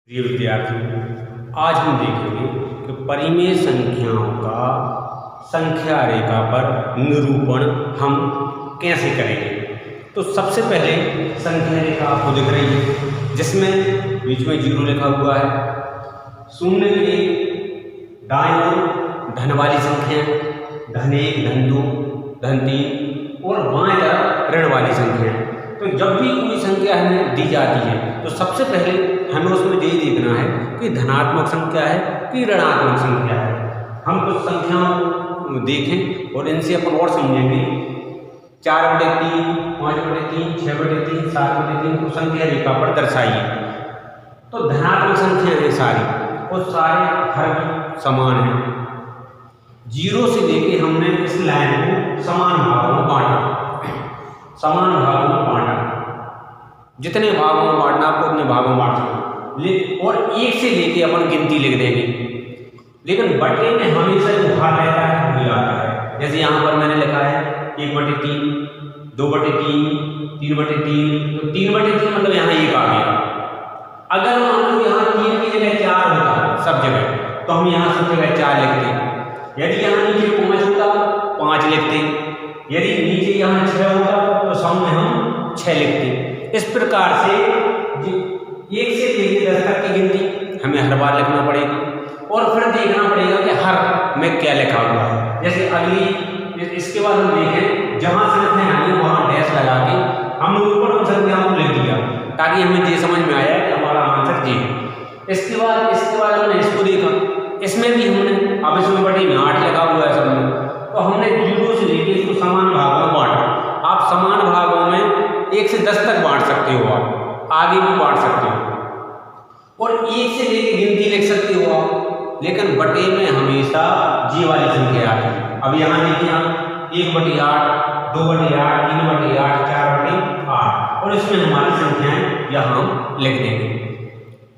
प्रिय विद्यार्थियों, आज हम देखेंगे कि परिमेय संख्याओं का संख्या रेखा पर निरूपण हम कैसे करेंगे। तो सबसे पहले संख्या रेखा आपको दिख रही है जिसमें बीच में 0 लिखा हुआ है। शून्य के दाईं ओर धन वाली संख्या, धन 1, धन 2, धन 3 और बाएं तरफ ऋण वाली संख्या। तो जब भी कोई संख्या हमें दी जाती है तो सबसे पहले हमें उसमें यही देखना है कि धनात्मक संख्या है कि ऋणात्मक संख्या है। हम कुछ संख्याओं देखें और इनसे अपन और समझेंगे। 4/3, 5/3, 6/3, 7/3 को संख्या रेखा पर दर्शाइए। तो धनात्मक संख्या है सारी और सारे हर समान हैं। 0 से लेके हमने इस लाइन को समान भागों में बांटा, समान भागों में बांटा। जितने भागों में बांटना आपको उतने भागों में बांट सकते और 1 से लेके अपन गिनती लिख देंगे। लेकिन बटे में हमेशा जो भाग रहता है वही आता है। जैसे यहाँ पर मैंने लिखा है 1/3, 2/3, 3/3। तो 3/3 मतलब यहाँ 1 आ गया। अगर मान लो यहाँ 3 की जगह 4 होता सब जगह तो हम यहाँ सब जगह 4 लिखते। यदि यहाँ नीचे 5 होता 5 लिखते। यदि नीचे यहाँ 6 होता तो सामने हम 6 लिखते। इस प्रकार से 1 से लेकर 10 तक की गिनती हमें हर बार लिखना पड़ेगी और फिर देखना पड़ेगा कि हर में क्या लिखा हुआ है। जैसे अगली इसके बाद हम देखें जहाँ संख्या आई वहाँ डैश लगा के हम ऊपर उन संख्याओं को लिख दिया ताकि हमें ये समझ में आया कि हमारा आंसर ये है। इसके बाद हमने इसको देखा, इसमें भी हमने अब इसमें बटे में 8 लगा हुआ है सब में। तो हमने 0 से लेकर इसको समान भागों में बांटा। आप समान भागों में 1 से 10 तक बांट सकते हो, आप आगे भी बांट सकते हो और 1 से लेकर गिनती लिख सकते हो आप। लेकिन बटे में हमेशा जी वाली संख्या आती है। अब यहाँ देखिए आप 1/8, 2/8, 3/8, 4/8 और इसमें हमारी संख्याएं यहाँ हम लिख देंगे।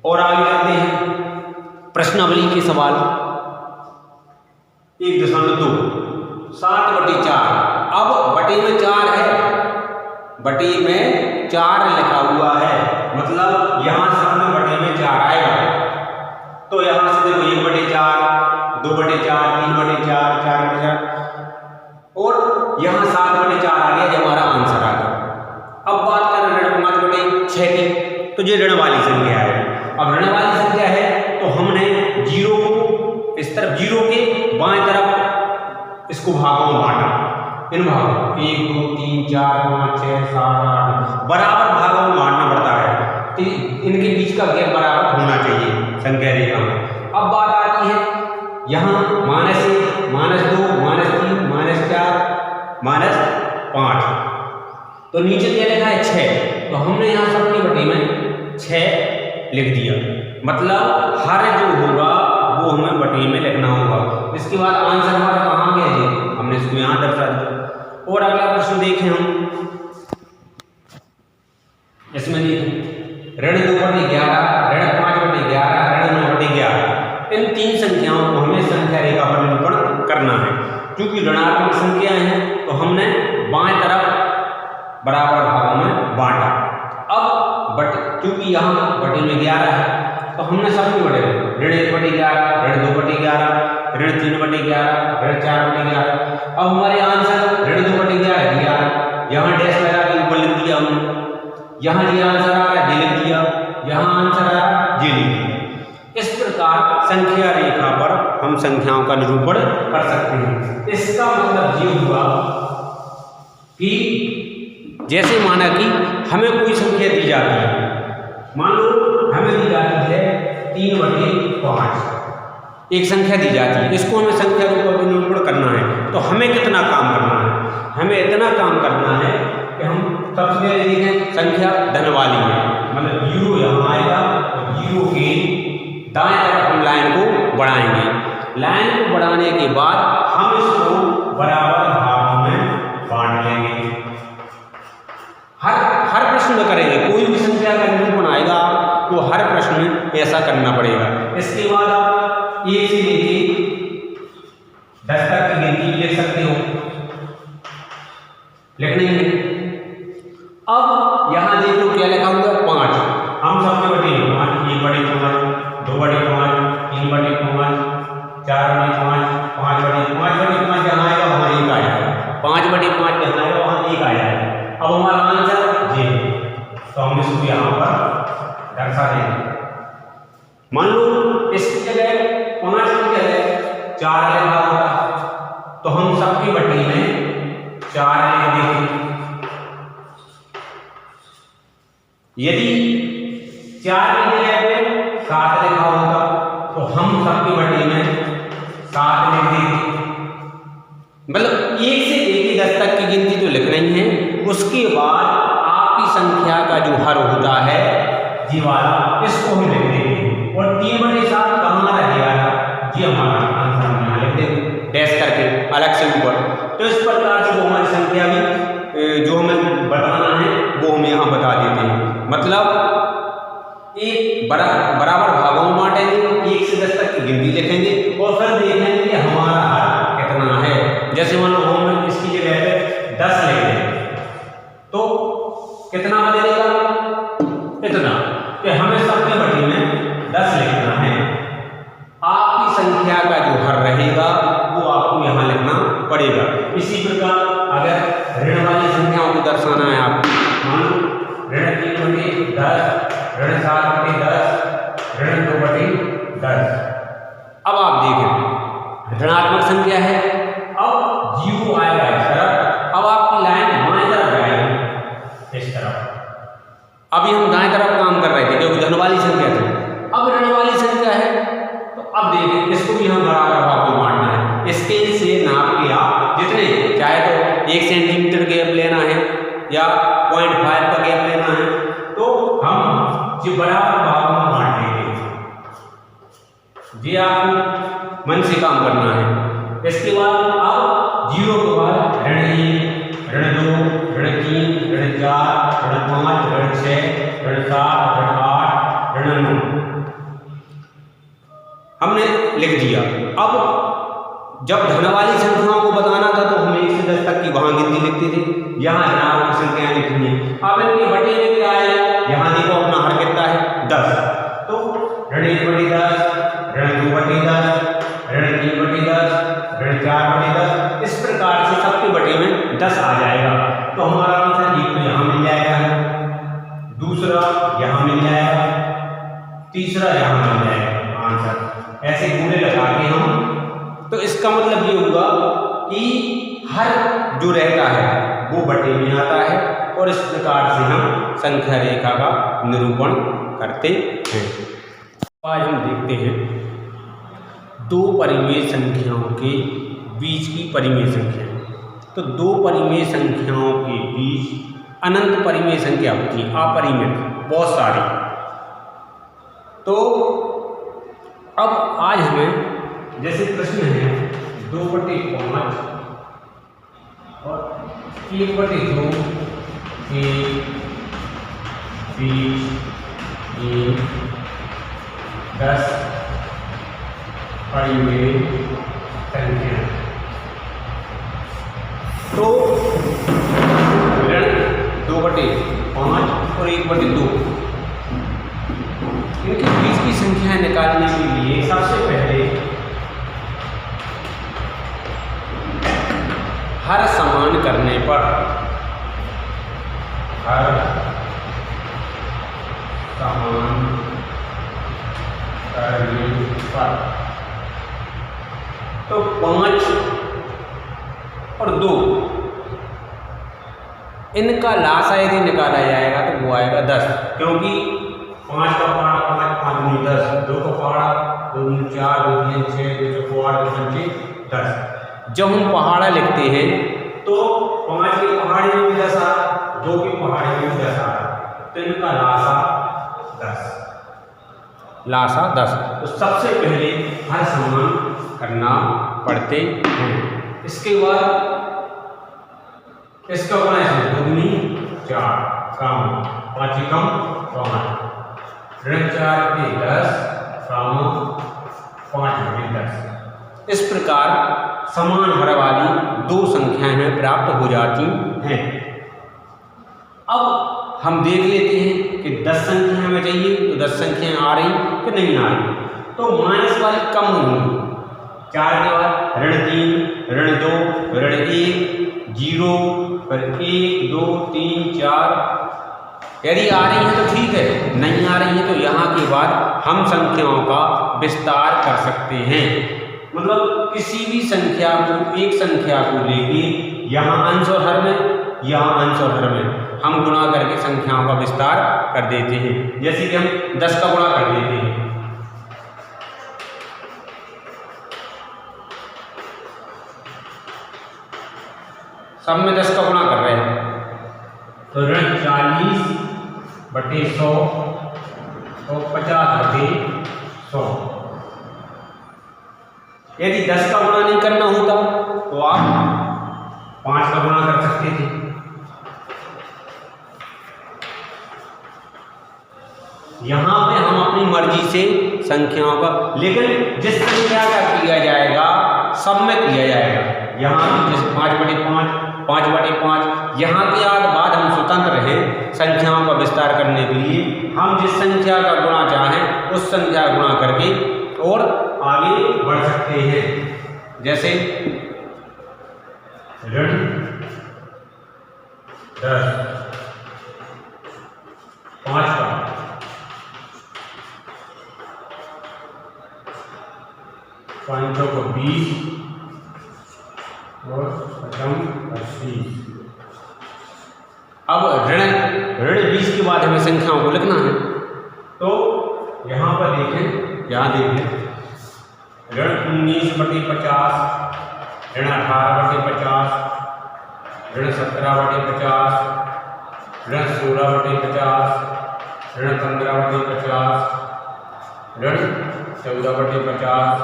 और आगे चलते हैं प्रश्नावली के सवाल। 1.2 7/4। अब बटे में 4 है, बटे में 4 लिखा हुआ है मतलब यहाँ सामने बटे में 4 आएगा। तो यहाँ से देखो 1/4, 2/4, 3/4, 4/4 और यहाँ 7/4 आ गया जो हमारा आंसर आ गया। अब बात करें ऋण 5/6 की, तो ये ऋण वाली संख्या है। अब ऋण वाली संख्या है तो हमने 0 को इस तरफ 0 के बाएं तरफ इसको भागों में बांटा। इन भागों 1, 2, 3, 4, 5, 6, 7, 8 बराबर भागों में बांटना पड़ता है। तो इनके बीच का गैप बराबर होना चाहिए संख्या रेखा में। अब बात आती है यहाँ -1, -2, -3, -4, -5। तो नीचे क्या लिखा है 6, तो हमने यहाँ सबकी बटे में 6 लिख दिया। मतलब हर जो होगा वो हमें बटे में लिखना होगा। इसके बाद आंसर हमारा कहाँ गया जी, हमने इसको यहाँ दर्शा दिया। और अगला प्रश्न देखें हम, इसमें देखें ऋण 2/11, ऋण 5/11, ऋण 9/11। इन 3 संख्याओं को हमें संख्या रेखा पर निरूपण करना है। क्योंकि ऋणात्मक संख्याएं हैं तो हमने बाएं तरफ बराबर भागों में बांटा। अब क्योंकि यहाँ बटे में 11 है तो हमने सबके बटे ऋण 1/11, ऋण 2/11, ऋण 3/11, ऋण 4/11। अब हमारे आंसर ऋण 2/11 दिया, यहाँ डैश लगा के ऊपर लिख दिया हमने। यहाँ ये आंसर आ रहा है ये लिख दिया, यहाँ आंसर आ रहा है ये लिख दिया। इस प्रकार संख्या रेखा पर हम संख्याओं का निरूपण कर सकते हैं। इसका मतलब ये हुआ कि जैसे माना कि हमें कोई संख्या दी जाती है, मान लो हमें दी जाती है 3/5, एक संख्या दी जाती है, इसको हमें संख्या रूप में निरूपण करना है। तो हमें कितना काम करना है, हमें इतना काम करना है कि हम सबसे पहले देखें संख्या धन वाली है, मतलब 0 यहाँ आएगा तो 0 के दाएं तरफ हम लाइन को बढ़ाएंगे। लाइन को बढ़ाने के बाद हम इसको बराबर भागों में बांट लेंगे। हर प्रश्न में करेंगे, कोई भी संख्या का निरूपण आएगा तो हर प्रश्न में ऐसा करना पड़ेगा। इसके बाद आप 1 से लेके 10 तक की गिनती लिख सकते हो, लिखने में। अब यहाँ देखो क्या लिखा हुआ है 5, हम सबके बटे 5, 1/5 मान लो इसकी जगह 5 की जगह 4 लिखा होता तो हम सबकी बटी में 4 लिख देंगे। यदि 4 की जगह पे 7 लिखा होता तो हम सबकी बटी में 7 लिख देंगे। मतलब 1 से लेके 10 तक की गिनती तो लिखना ही है। उसके बाद आपकी संख्या का जो हर होता है जी वाला, इसको हम लिख देंगे और 3/7 कहाँ रहेगा ये हमारा आंसर हम यहाँ लिख देंगे डैश करके अलग से ऊपर। तो इस प्रकार से वो हमारी संख्या भी जो हमें बताना है वो हम यहाँ बता देते हैं। मतलब एक बराबर भागों में बांटेंगे, 1 से 10 तक की गिनती लिखेंगे और फिर देखेंगे कि हमारा हर कितना है। जैसे मान लो हम इसकी जगह पे 10 लिख देंगे तो कितना बदलेगा, इतना कि हमें सबकी बटी में 10 लिखना है। आपकी संख्या का जो हर रहेगा वो आपको यहाँ लिखना पड़ेगा। इसी प्रकार अगर ऋण वाली संख्याओं को दर्शाना है आपको, मान लो ऋण 3/10, ऋण 7/10, ऋण 2/10। अब आप देखें ऋणात्मक संख्या है, अब 0 आएगा इस तरफ। अब आपकी लाइन बाएं तरफ जाएगी इस तरफ। अभी हम दाएं तरफ काम कर रहे थे क्योंकि धन वाली संख्या थी। अब ऋण वाली संख्या है तो अब देखें इसको भी हम बराबर भाग में बांटना है। स्केल से नाप के आप जितने चाहे तो 1 सेंटीमीटर गैप लेना है या 0.5 का गैप लेना है तो हम जो बराबर भाग में बांट देंगे। जी आपको मन से काम करना है। इसके बाद अब 0 के बाद ऋण 1, ऋण 2, ऋण 3, ऋण 4, ऋण 5, ऋण 6, ऋण 7, ऋण 8, ऋण 9 हमने लिख दिया। अब जब धन वाली संख्याओं को बताना था तो हम 1 से 10 तक की वहां गिनती लिखते थे, यहाँ ऋणात्मक संख्याएं लिखनी है। अब इनके बटे में क्या आएगा, यहाँ देखो अपना हर कितना है 10, तो ऋण 1/10, ऋण 2/10, ऋण 3/10, ऋण 4/10। इस प्रकार से सबके बटे में 10 आ जाएगा। तो हमारा आंसर एक तो यहाँ मिल जाएगा, दूसरा यहाँ मिल जाएगा, तीसरा यहाँ मिल जाएगा आंसर। ऐसे गुणे लगा के हम, तो इसका मतलब ये होगा कि हर जो रहता है वो बटे में आता है और इस प्रकार से हम संख्या रेखा का निरूपण करते हैं। आज हम देखते हैं दो परिमेय संख्याओं के बीच की परिमेय संख्या। तो दो परिमेय संख्याओं के बीच अनंत परिमेय संख्या होती है, अपरिमित, बहुत सारी। तो अब आज हमें जैसे प्रश्न है 2/5 और 1/2 के बीच 10 परिमेय संख्या। तो ऋण 2/5 और 1/2 इनके बीच की संख्याएं निकालने के लिए सबसे पहले हर समान करने पर, हर समान करने पर तो 5 और 2 इनका लासा यदि निकाला जाएगा तो वो आएगा 10, क्योंकि 5 का पहाड़ा 5, 5 दूनी 10, 2 का पहाड़ा 2 दूनी 4, 2 3 6, 2 4 पहाड़ा 2 5 10। जब हम पहाड़ा लिखते हैं तो 5 के पहाड़े में भी 10 आ, 2 के पहाड़े में भी 10 आ, तो इनका लासा 10, लासा 10। तो सबसे पहले हर समान करना पड़ते हैं। इसके बाद इसका बना है 2 दूनी 4 कम 5 कम 5, ऋण 4 के 10 कम 5/10। इस प्रकार समान हर वाली दो संख्याएं प्राप्त हो जाती हैं। अब हम देख लेते हैं कि 10 संख्या हमें चाहिए तो 10 संख्याएं आ रही कि नहीं आ रही। तो माइनस वाली कम होंगी। 4 के बाद ऋण 3, ऋण 2, ऋण 1, 0, फिर 1 2 3 4 यदि आ रही है तो ठीक है, नहीं आ रही है तो यहाँ के बाद हम संख्याओं का विस्तार कर सकते हैं। मतलब किसी भी संख्या को, एक संख्या को लेके यहाँ अंश और हर में, यहाँ अंश और हर में हम गुणा करके संख्याओं का विस्तार कर देते हैं। जैसे कि हम 10 का गुणा कर देते हैं, सब में 10 का गुणा कर रहे हैं तो ऋण 40/100 और 50/100। यदि 10 का गुणा नहीं करना होता तो आप 5 का गुणा कर सकते थे। यहां पे हम अपनी मर्जी से संख्याओं का, लेकिन जिस संख्या का किया जाएगा सब में किया जाएगा। यहाँ जैसे 5/5, 5/5, यहाँ के बाद हम स्वतंत्र हैं संख्याओं का विस्तार करने के लिए। हम जिस संख्या का गुणा चाहें उस संख्या का गुणा करके और आगे बढ़ सकते हैं। जैसे ऋण 10, 5 का, 5 को 20 और 80। अब ऋण 20 के बाद हमें संख्याओं को लिखना है। तो यहाँ पर देखें, यहाँ देखें ऋण 19/50, ऋण 18/50, ऋण 17/50, ऋण 16/50, ऋण 15/50, ऋण 14/50,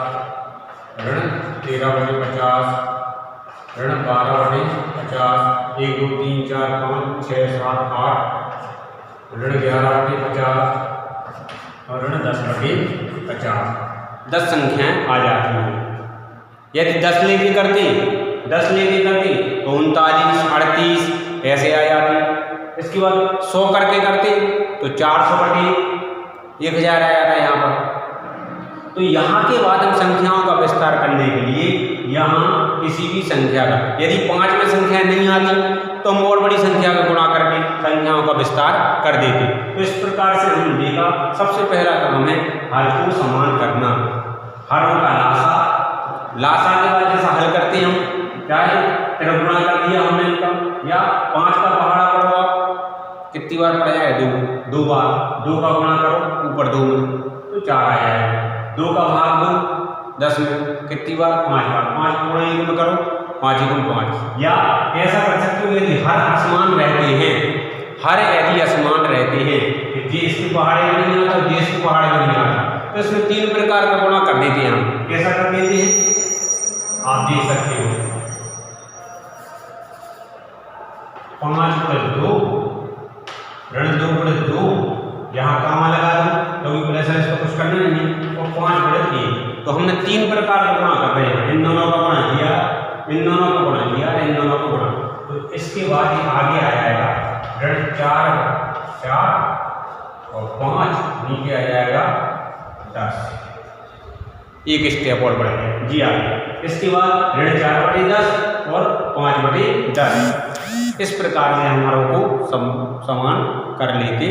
ऋण 13/50, ऋण 12/50, 1 2 3 4 5 6 7 8, ऋण 11/50 और ऋण 10/50। 10 संख्याएं आ जाती हैं। यदि 10 लेके करते तो 39, 38 ऐसे आ जाती। इसके बाद 100 करके करते तो 400/1000 आ जाता है यहाँ पर। तो यहाँ के बाद हम संख्याओं का विस्तार करने के लिए यहाँ किसी भी संख्या का, यदि 5 में संख्याएं नहीं आती तो हम और बड़ी संख्या का गुणा करके संख्याओं का विस्तार कर देते। तो इस प्रकार से हमने देखा, सबसे पहला काम है हर को समान करना। हरों का लासा के बाद जैसा हल करते हैं हम, चाहे तेरा गुणा कर दिया हमने इनका, या 5 का पहाड़ा करो आप, कितनी बार पढ़ा है? 2 बार। 2 का गुणा करो ऊपर 2 में तो 4 आ जाएगा। 2 का भाग 2 10 में, कितनी बार? 5 बार। 5 को गुणा 1 में करो, 5 × 5। या ऐसा कर सकते हो यदि हर असमान रहते हैं, हर यदि असमान रहते हैं कि जे इसके पहाड़े में नहीं आता, जे इसके पहाड़े में नहीं आता, तो इसमें 3 प्रकार का गुणा कर देते हैं हम। कैसा कर देते हैं आप देख सकते हो। 5 + 2, ऋण 2/2, यहाँ कामा लगा दो क्योंकि प्रेशर इसको कुछ करना नहीं है, और 5/1। तो हमने 3 प्रकार का गुणा कर रहे हैं। इन दोनों का गुणा किया, इन दोनों का गुणा किया, इन दोनों का गुणा। तो इसके बाद ये आगे आ जाएगा ऋण 4 और 5, नीचे आ जाएगा 10। एक स्टेप और बढ़ गया जी आगे। इसके बाद ऋण 4/10 और 5/10। इस प्रकार से हमारों को समान कर लेते